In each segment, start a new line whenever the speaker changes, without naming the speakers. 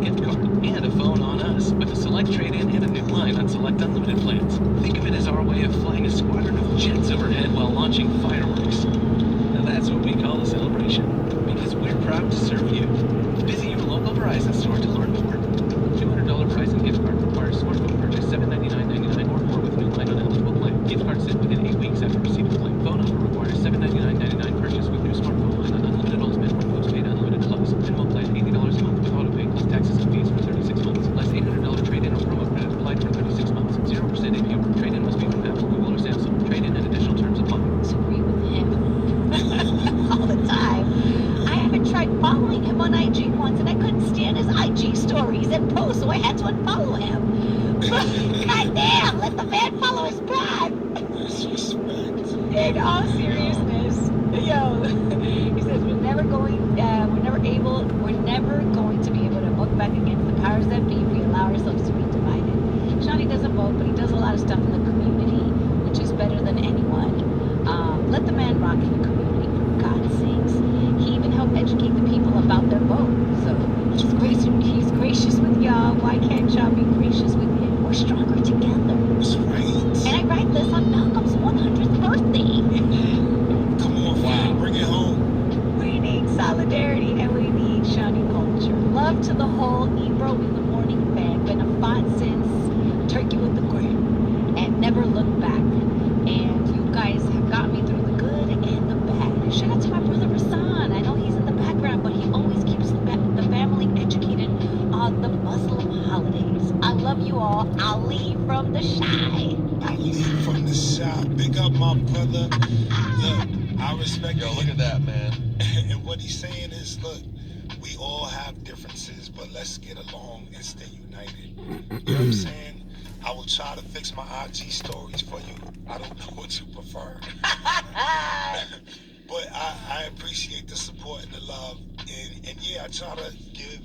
gift card and a phone on us with a select trade-in and a new line on select unlimited plans. Think of it as our way of flying a squadron of jets overhead while launching fireworks. Now that's what we call a celebration, because we're proud to serve you. Visit your local Verizon store to learn more. $200 Verizon gift card requires smartphone purchase $799.99 or more with new line on eligible plan. Gift card sent within 8 weeks after receipt of claim. Phone number requires $799.99 purchase with new smartphone line on unlimited ultimate or postpaid unlimited plus. Minimum plan $80 a month with auto pay plus taxes and fees for 36 months. Less $800 trade-in or promo credit applied for 36 months. 0% APR. Trade-in must be from Apple, Google, or Samsung. Trade-in and additional terms apply.
Disagree with him all the time. I haven't tried following him on IG once, and I couldn't stand his IG stories and posts, so I had to unfollow him. Goddamn, let the man follow his path.
That's respect.
In all seriousness, yo, he says we're never going to be able to vote back against the powers that be if we allow ourselves to be divided. Shawnee doesn't vote, but he does a lot of stuff in the community, which is better than anyone. Let the man rock in the community, for God's sakes. He even helped educate the people about their vote. So he's gracious with y'all. Why can't y'all be gracious with him? We're stronger together.
That's right.
And I write this on Malcolm's 100th birthday.
Come on, fam, bring it home.
We need solidarity and we need Shawnee culture. Love to the whole Ebro in the morning fan. Been a font since Turkey with the Grin. And never look back. And you guys have got me through the good and the bad. Shout out to my brother Rasan. I know he's in the background, but he always keeps the family educated on the Muslim holidays. I love you all. Ali from the Shy.
Ali from the shop. Big up my brother. Look, I respect
Yo,
him.
look at that, man.
And what he's saying is, look, we all have differences, but let's get along and stay united. You know what I'm saying? I will try to fix my IG stories for you. I don't know what you prefer. But I appreciate the support and the love. And yeah, I try to give,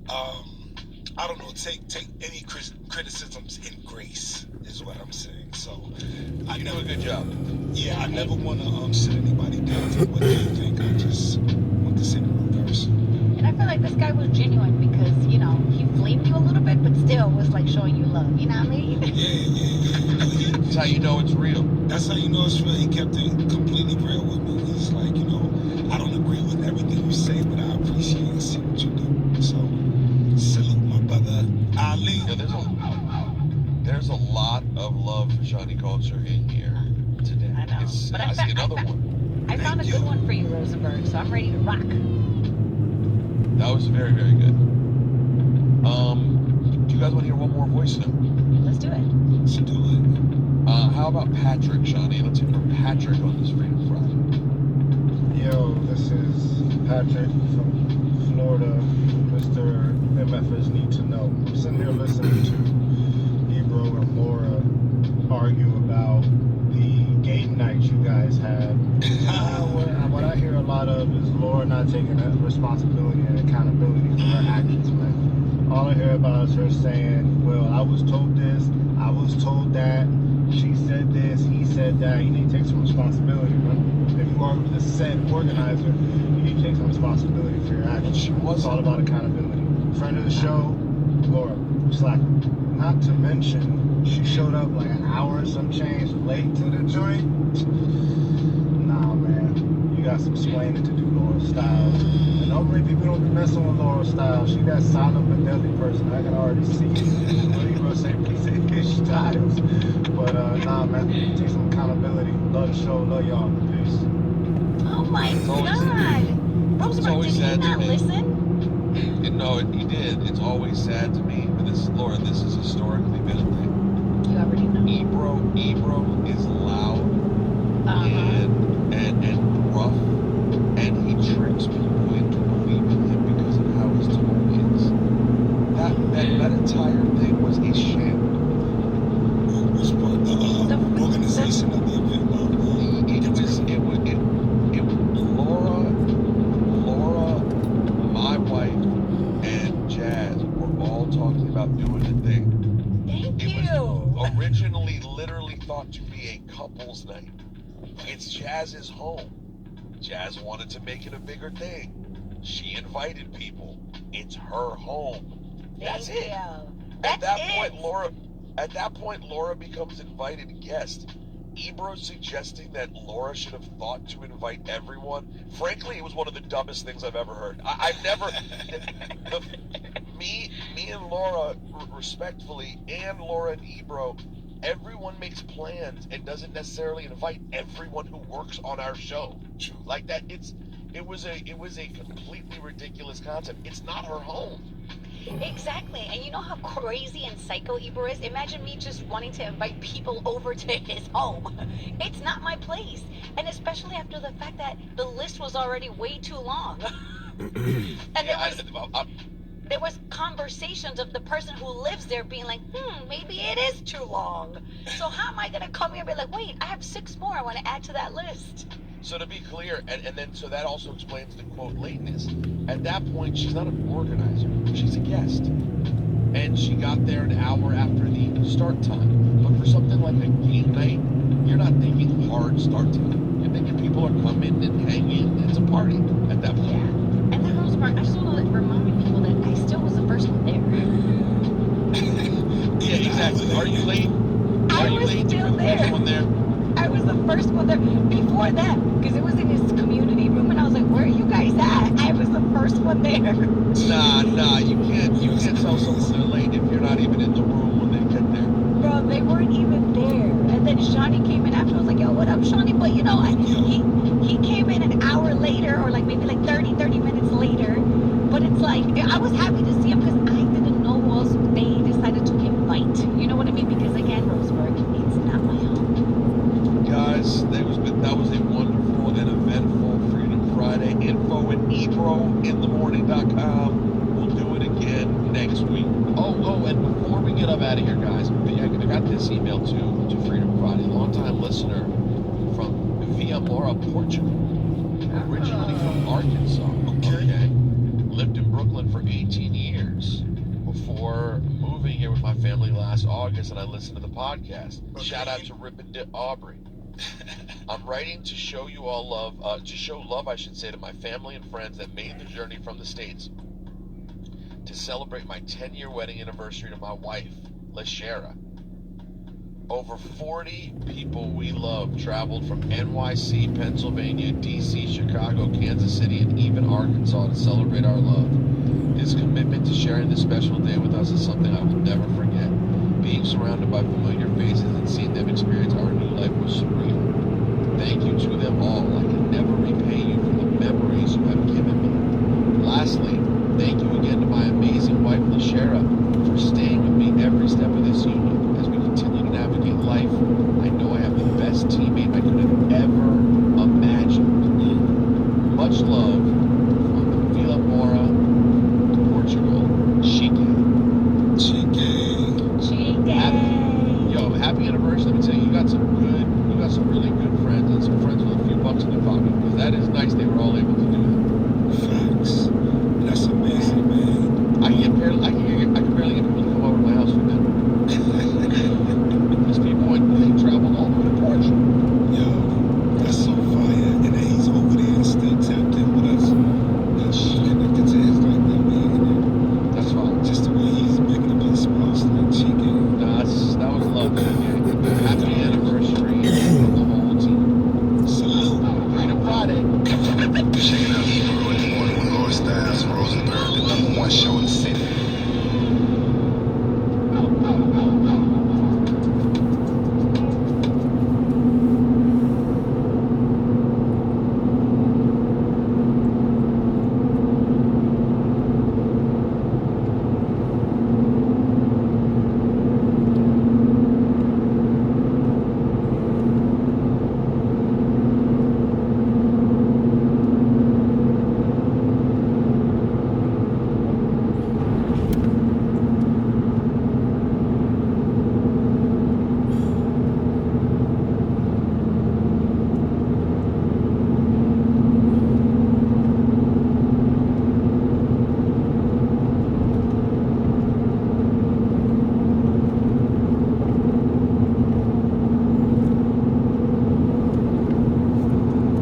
I don't know, take any criticisms in grace, is what I'm saying. So I
You
never
do a good job.
Yeah, I never want to sit anybody down for what they think. I just want to say the reverse.
And I feel like this guy was genuine because, you know, he flamed you a little bit, but still was like showing you love. You know what I mean?
Yeah. You know,
That's how you know it's real.
that's how you know it's real. He kept it completely real with me. He's like, you know, I don't agree with everything you say, but I appreciate and see what you do. So, salute my brother Ali.
Yeah, there's a lot of love for Shawnee culture in here today.
I know. But
I see another one.
I found a
Thank
good
you.
one for you, Rosenberg, so I'm ready to rock.
That was very, very good. Do you guys want to hear one more voice note?
Let's do it.
Let's do it.
How about Patrick, Shawnee? Let's hear from Patrick on this Freedom Friday.
Yo, this is Patrick from Florida. Mr. MFers need to know. I'm sitting here listening to Ebro and Laura argue about the game night you guys had. What I hear a lot of is Laura not taking responsibility and accountability for her actions, man. All I hear about is her saying, well, I was told this, I was told that, she said this, he said that. You need to take some responsibility, man. If you are the said organizer, you need to take some responsibility for your actions.
She wasn't.
It's all about accountability. Friend of the show, Laura, slack. Not to mention, she showed up like an hour and some change late to the joint. Nah, man. You got some explaining to do, Laura Styles. And normally people don't be messing with Laura Styles. She that silent but deadly person. I can already see it. What are you gonna say? Please say Fish Styles. But nah, man. Take some accountability. Love the show. Love y'all. Peace.
Oh my God. Rosenberg,
always
did he
sad to
not
me.
listen?
No, he did. It's always sad to me. But this, Laura, this has historically been a thing.
You already know.
Ebro is loud
Uh-huh.
and rough, and he tricks people into believing him because of how his tone is. That entire thing was a sham.
Which part? The organization of the event.
Laura, my wife, and Jazz were all talking about doing the thing.
Thank
It
you.
was originally literally thought to be a couple's night. It's Jazz's home. Jazz wanted to make it a bigger thing. She invited people. it's her home. That's
Thank
it.
you.
At
That's
that
it.
point, Laura becomes invited guest. Ebro suggesting that Laura should have thought to invite everyone. Frankly, it was one of the dumbest things I've ever heard. I've never, me and Laura, respectfully, and Laura and Ebro, everyone makes plans and doesn't necessarily invite everyone who works on our show.
True.
Like that, it was a completely ridiculous concept. It's not her home.
Exactly. And you know how crazy and psycho Ebro is? Imagine me just wanting to invite people over to his home. It's not my place. And especially after the fact that the list was already way too long. And
Yeah,
there was conversations of the person who lives there being like, maybe it is too long. So how am I gonna come here and be like, wait, I have 6 more I want to add to that list?
So to be clear, so that also explains the quote lateness. At that point, she's not an organizer; she's a guest, and she got there an hour after the start time. But for something like a game night, you're not thinking hard start time. You're thinking people are coming and hanging. It's a party at that point.
Yeah. And then Rosemark, I still want to remind people that I still was the first one there.
Yeah, exactly. Are you late?
I
Are you
was
late?
still
You're the first
there.
one there.
I was the first one there before that because it was in his community room, and I was like, "Where are you guys at?" I was the first one there.
Nah. You can't tell someone they're late if you're not even in the room when they get there.
Bro, they weren't even there. And then Shawnee came in after. I was like, "Yo, what up, Shawnee?" But you know, he came in an hour later, or like maybe like 30 minutes later. But it's like I was happy to see him because I didn't know who else they decided to invite. You know what I mean? Because again, Roseburg, it's not my home.
Guys, that was a wonderful and eventful Freedom Friday. Info at ebrointhemorning.com. We'll do it again next week. Oh, and before we get up out of here, guys, I got this email to Freedom Friday. Longtime listener from Via Mora, Portugal. Originally from Arkansas. Okay. Lived in Brooklyn for 18 years before moving here with my family last August, and I listened to the podcast.
Okay.
Shout out to Rip and Aubrey. I'm writing to show you all love, to show love, I should say, to my family and friends that made the journey from the States to celebrate my 10-year wedding anniversary to my wife, LaShara. Over 40 people we love traveled from NYC, Pennsylvania, DC, Chicago, Kansas City, and even Arkansas to celebrate our love. His commitment to sharing this special day with us is something I will never forget. Being surrounded by familiar faces and seeing them experience our new life was surreal. Thank you to them all. I can never repay you for the memories you have given me. Lastly, thank you again to my amazing wife, LaShara,